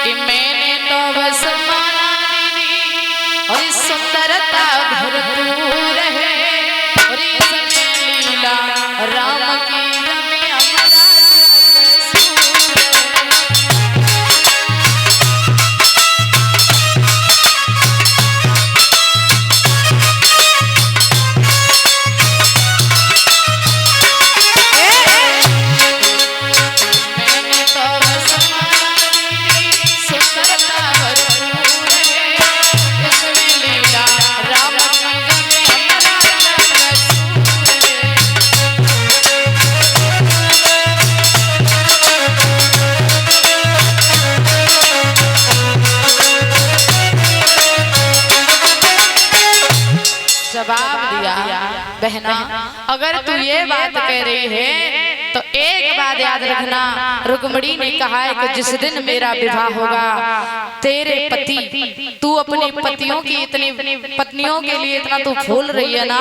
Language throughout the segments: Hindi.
कि मैंने तो बस माना दीदी और सुंदरता भरपूर है और इसमें लीला राम की रम्य जवाब दिया, बहना अगर तू ये बात कह रही है तो एक बात याद रखना, रुक्मिणी ने कहा है कि जिस दिन मेरा विवाह होगा तेरे पति, तू अपने पतियों की इतनी पत्नियों के लिए इतना तू फूल रही है ना,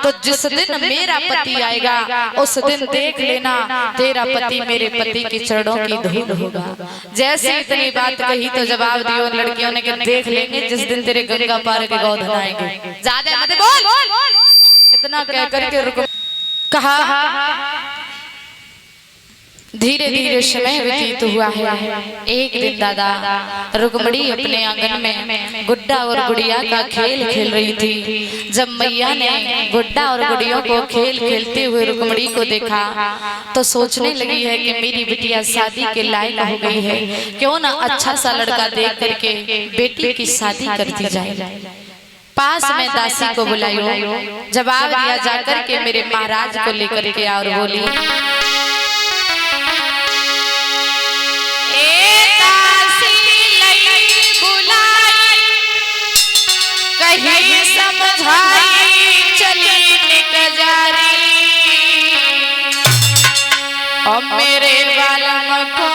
तो जिस दिन मेरा पति आएगा उस दिन देख लेना तेरा पति मेरे पति के चरणों की धूल होगा। जैसे इतनी बात कही तो जवाब दियो लड़कियों ने कि देख लेंगे जिस दिन तेरे गंगा पार के गोधन आएंगे। ज्यादा मत बोल। इतना कह करके रुक कहा। धीरे धीरे समय व्यतीत हुआ है। एक दिन दादा रुक्मिणी अपने आंगन में गुड्डा और गुड़िया का खेल खेल रही थी। जब मैया ने गुड्डा और गुड़ियों को खेल खेलते हुए रुक्मिणी को देखा तो सोचने लगी है कि मेरी बिटिया शादी के लायक हो गई है, क्यों ना अच्छा सा लड़का देख करके बेटी की शादी कर दी जाए। पास में दासी को बुलायो, जवाब दिया जाकर के मेरे महाराज को लेकर के और बोली कहीं समझाई चली निकजारी और मेरे बालम को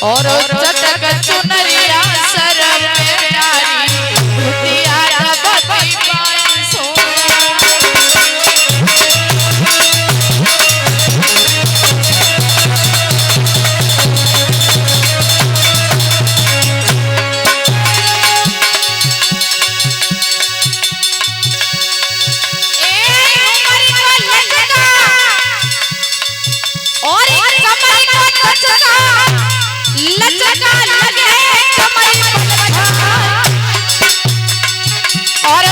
और चटक चुनरिया सर पे डाली भुतिया रबती पान लचका लगे कमर और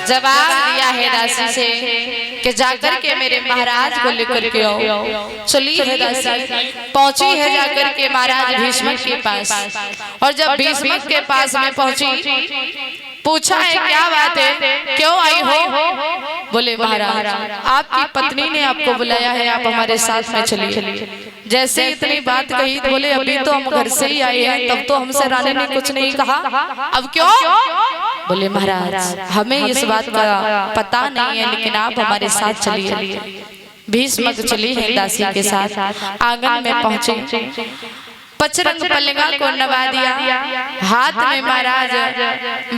जवाब दिया है दासी से कि जाकर के मेरे महाराज को लेकर के आओ। चली है दासी, पहुंची है जाकर के महाराज भीष्म के पास। और जब भीष्म के पास में पहुंची, पूछा है क्या बात है, बोले महाराज आपकी पत्नी ने आपको बुलाया है, आप हमारे साथ में चलिए। जैसे इतनी बात कही तो बोले अभी तो हम घर से ही आए हैं, तब तो हमसे रानी ने कुछ नहीं कहा, अब क्यों? बोले महाराज हमें इस बात का पता नहीं है, लेकिन आप हमारे साथ चलिए। भीष्म चली है दासी के साथ, आंगन में पहुंचे, पचरंग पलंगा को नवा दिया, हाथ में महाराज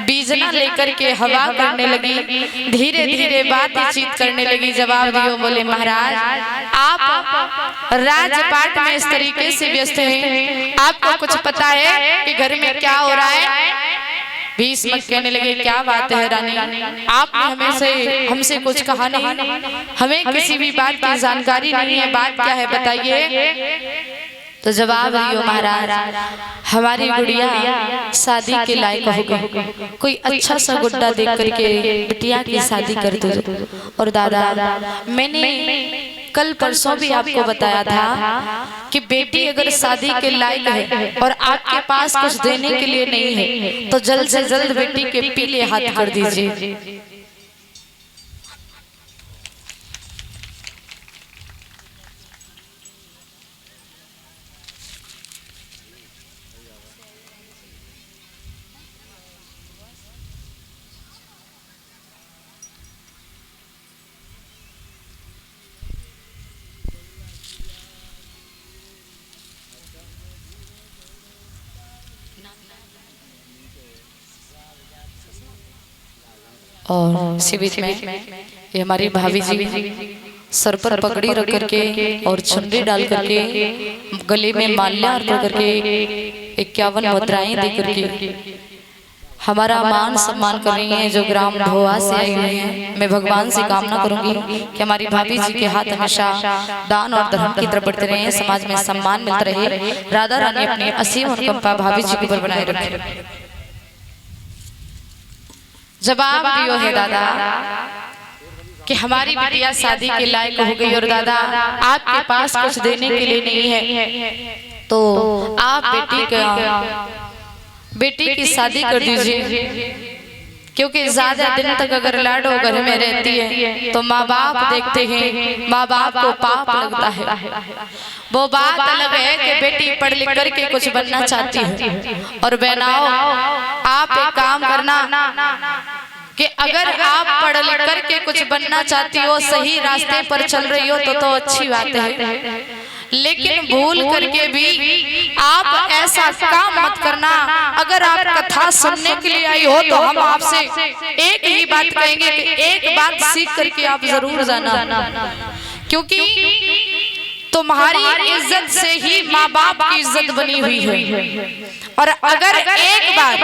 बीजना लेकर के हवा करने लगी, धीरे धीरे बातचीत करने लगी। जवाब दियो बोले महाराज आप राजपाट में इस तरीके से व्यस्त हैं, आपको कुछ पता है कि घर में क्या हो रहा है? भीष्म कहने लगे क्या बात है रानी, आपने हमसे कुछ कहा नहीं, हमें किसी भी बात की जानकारी नहीं है, बात क्या है बताइए। तो जवाब दियो महाराज हमारी गुड़िया शादी के लायक हो गई, कोई अच्छा सा गुड्डा देख करके बिटिया की शादी कर दो। और दादा मैंने कल परसों भी आपको बताया था कि बेटी अगर शादी के लायक है और आपके पास कुछ देने के लिए नहीं है तो जल्द से जल्द बेटी के पीले हाथ कर दीजिए। और इसी बीच में ये हमारी भाभी जी सर पर पगड़ी रख करके और चुनरी डाल करके गले में माल्या अर्पण करके 51 मुद्राएं दे करके हमारा मान सम्मान कर रही हैं। जो ग्राम भोआ से आई हुई हैं, मैं भगवान से कामना करूंगी कि हमारी भाभी जी के हाथ हमेशा दान और धर्म की तरफ बढ़ते रहे, समाज में सम्मान मिलता रहे, राधा रानी अपनी असीम अनुकंपा भाभी जी के ऊपर बनाए रखे। जवाब दियो है दादा कि हमारी बिटिया शादी के लायक हो गई और दादा आपके पास कुछ देने के लिए नहीं है, तो आप बेटी की शादी कर दीजिए, क्योंकि ज्यादा दिन तक अगर लाडो घर में रहती है तो माँ बाप देखते हैं, माँ बाप को पाप लगता है। वो बात अलग है कि बेटी पढ़ लिख करके कुछ बनना चाहती है। और बहनाओ आप एक काम करना कि अगर आप पढ़ लिख करके कुछ बनना चाहती हो, सही रास्ते पर चल रही हो तो अच्छी बात है, लेकिन भूल करके भी आप ऐसा काम मत करना। अगर आप कथा सुनने के लिए आई हो तो हम आपसे एक ही बात कहेंगे कि एक बात सीख करके आप जरूर जाना, क्योंकि तुम्हारी इज्जत से ही माँ बाप की इज्जत बनी हुई है। और अगर एक बार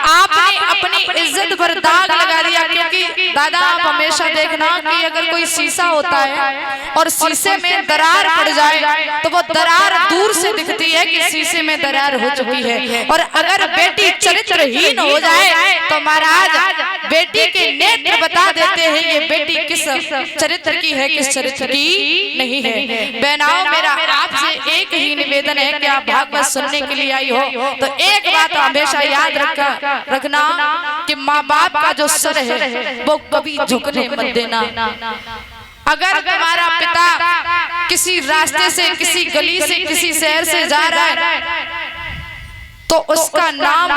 आपने अपनी इज्जत पर दाग लगा दिया, क्योंकि दादा आप हमेशा देखना कि अगर कोई शीशा होता है और शीशे में दरार पड़ जाए तो वो दरार दूर से दिखती है कि शीशे में दरार हो चुकी है। और अगर बेटी चरित्रहीन हो जाए तो महाराज बेटी के नेत्र बता देते हैं ये बेटी किस चरित्र की है, किस चरित्र की नहीं है। बहनाओं मेरा आपसे एक ही निवेदन है कि आप भागवत सुनने के लिए आई हो तो एक बात हमेशा याद रखना कि माँ बाप का जो सर है वो कभी झुकने मत देना। अगर तुम्हारा पिता किसी रास्ते से, किसी गली से, किसी शहर से जा रहा है तो उसका नाम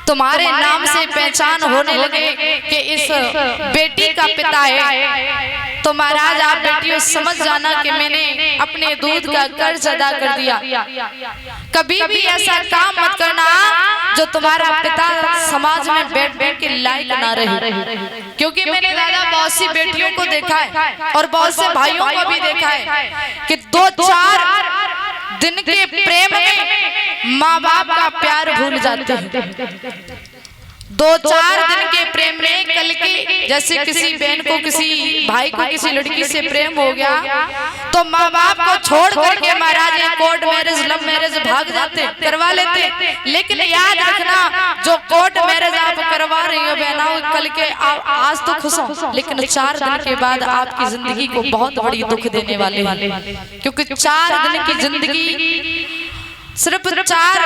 तुम्हारे नाम से पहचान होने लगे कि इस बेटी का पिता है, तो महाराज आप बेटियों समझ जाना कि मैंने अपने दूध का कर्ज अदा कर दिया। कभी भी ऐसा काम मत करना जो तुम्हारा पिता समाज में बैठ के लायक ना रहे, क्योंकि मैंने दादा बहुत सी बेटियों को देखा है और बहुत से भाइयों को भी देखा है कि 2-4 दिन के प्रेम में माँ बाप का प्यार भूल जाते हैं। 2-4 दिन के प्रेम में कल के जैसे किसी बहन को, किसी भाई को किसी लड़की से प्रेम हो गया तो माँ बाप को छोड़ करके महाराज कोर्ट मैरिज, लव मैरिज भाग जाते, करवा लेते। लेकिन याद रखना जो कोर्ट मैरिज आप करवा रही हो बहनाओं, कल के आज तो खुश हो लेकिन 4 दिन के बाद आपकी जिंदगी को बहुत बड़ी दुख देने वाले हैं, क्योंकि 4 दिन की जिंदगी सिर्फ 4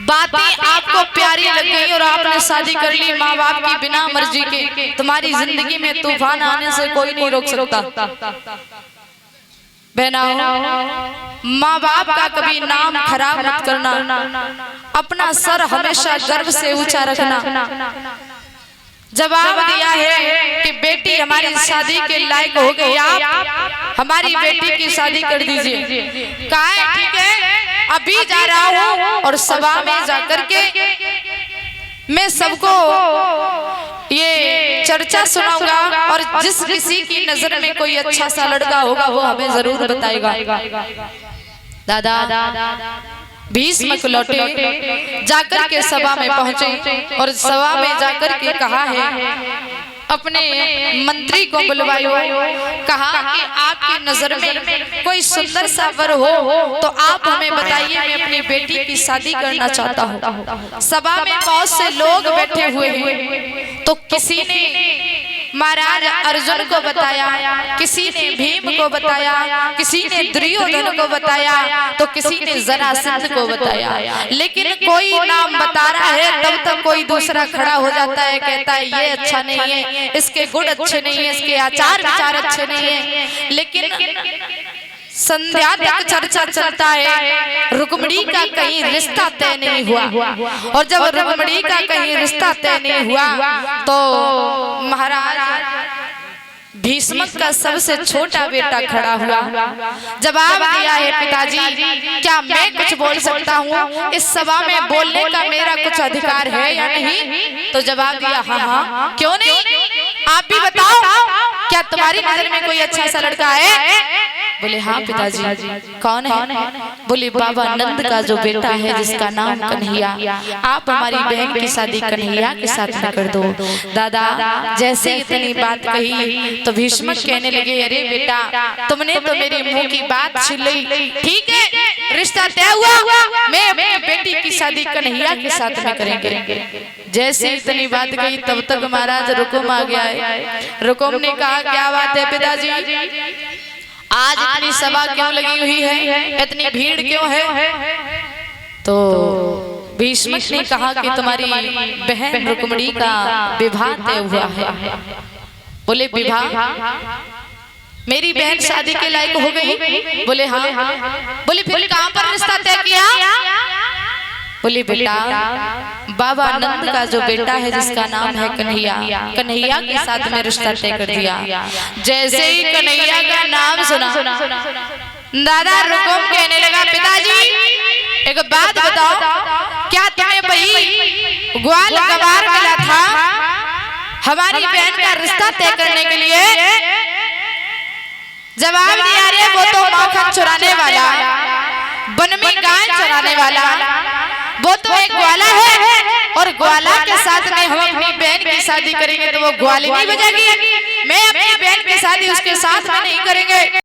बातें आपको प्यारी लग गई और आपने शादी कर ली माँ बाप की बिना मर्जी के। तुम्हारी जिंदगी में तूफान आने से कोई नहीं रोक सकता। बहनाओं, माँ बाप का कभी नाम खराब मत करना, अपना सर हमेशा गर्व से ऊंचा रखना। जवाब दिया है कि बेटी हमारी शादी के लायक हो गई, आप हमारी बेटी की शादी कर दीजिए। कहा है ठीक है, अभी जा रहा हूँ और सभा में जाकर के मैं सबको ये चर्चा सुनाऊंगा और जिस किसी की नजर में कोई अच्छा सा लड़का होगा वो हमें जरूर बताएगा। दादा भीष्म लौटे, जाकर के सभा में पहुंचे और सभा में जाकर के कहा है अपने मंत्री को बुलवायो, कहा कि आपकी नजर में कोई सुंदर सा वर हो तो आप हमें बताइए, मैं अपनी बेटी की शादी करना चाहता हूँ। सभा में बहुत से लोग बैठे हुए हैं, तो किसी ने महाराज अर्जुन को बताया, किसी ने भीम को बताया, किसी ने दुर्योधन को बताया, तो किसी ने जरासंध को बताया, लेकिन कोई नाम बता रहा है तब तक कोई दूसरा खड़ा हो जाता है, कहता है ये अच्छा नहीं है, इसके गुण अच्छे नहीं है, इसके आचार विचार अच्छे नहीं है। लेकिन संध्या तक चर्चा चलता है, रुक्मिणी का कहीं रिश्ता तय नहीं हुआ। और जब रुक्मिणी का कहीं रिश्ता तय नहीं हुआ तो महाराज भीष्म का सबसे छोटा बेटा खड़ा हुआ। जवाब दिया है पिताजी, क्या मैं कुछ बोल सकता हूँ? इस सभा में बोलने का मेरा कुछ अधिकार है या नहीं? तो जवाब दिया हाँ हाँ, क्यों नहीं, आप भी बताओ, क्या तुम्हारी नजर में कोई अच्छा सा लड़का है? बोले हाँ पिताजी। कौन है? बोले बाबा नंद का जो बेटा है जिसका नाम कन्हैया, आप हमारी बहन की शादी कन्हैया के साथ में कर दो। दादा जैसे इतनी बात कही तो भीष्म कहने लगे, अरे बेटा तुमने तो मेरे मुंह की बात छीन ली, ठीक है रिश्ता तय हुआ, मैं अपनी बेटी की शादी कन्हैया के साथ में करेंगे। जैसे इतनी बात कही तब तक महाराज रुकुम आ गया है। रुकुम ने कहा क्या बात है पिताजी, आज इतनी सभा क्यों लगी हुई है, इतनी भीड़ क्यों है? तो भीष्म ने कहा कि तुम्हारी बहन रुक्मिणी का विवाह तय हुआ है। बोले विवाह, मेरी बहन शादी के लायक हो गई? बोले हाँ। बोले फिर कहाँ पर रिश्ता तय किया? बोले बेटा बाबा नंद का जो बेटा है जिसका नाम है कन्हैया, कन्हैया के साथ में रिश्ता तय कर दिया। जैसे ही कन्हैया का नाम सुना दादा रुकुम कहने लगा, पिताजी एक बात बताओ, क्या तुम्हें वही ग्वाल गवार मिला था हमारी बहन का रिश्ता तय करने के लिए? जवाब दिया, रे वो तो माखन चुराने वाला, वन में गाय चराने वाला, वो तो एक ग्वाला है और ग्वाला के साथ में हम अपनी बहन की शादी करेंगे तो वो ग्वालिनी बजेगी। मैं अपनी बहन की शादी उसके साथ में नहीं करेंगे।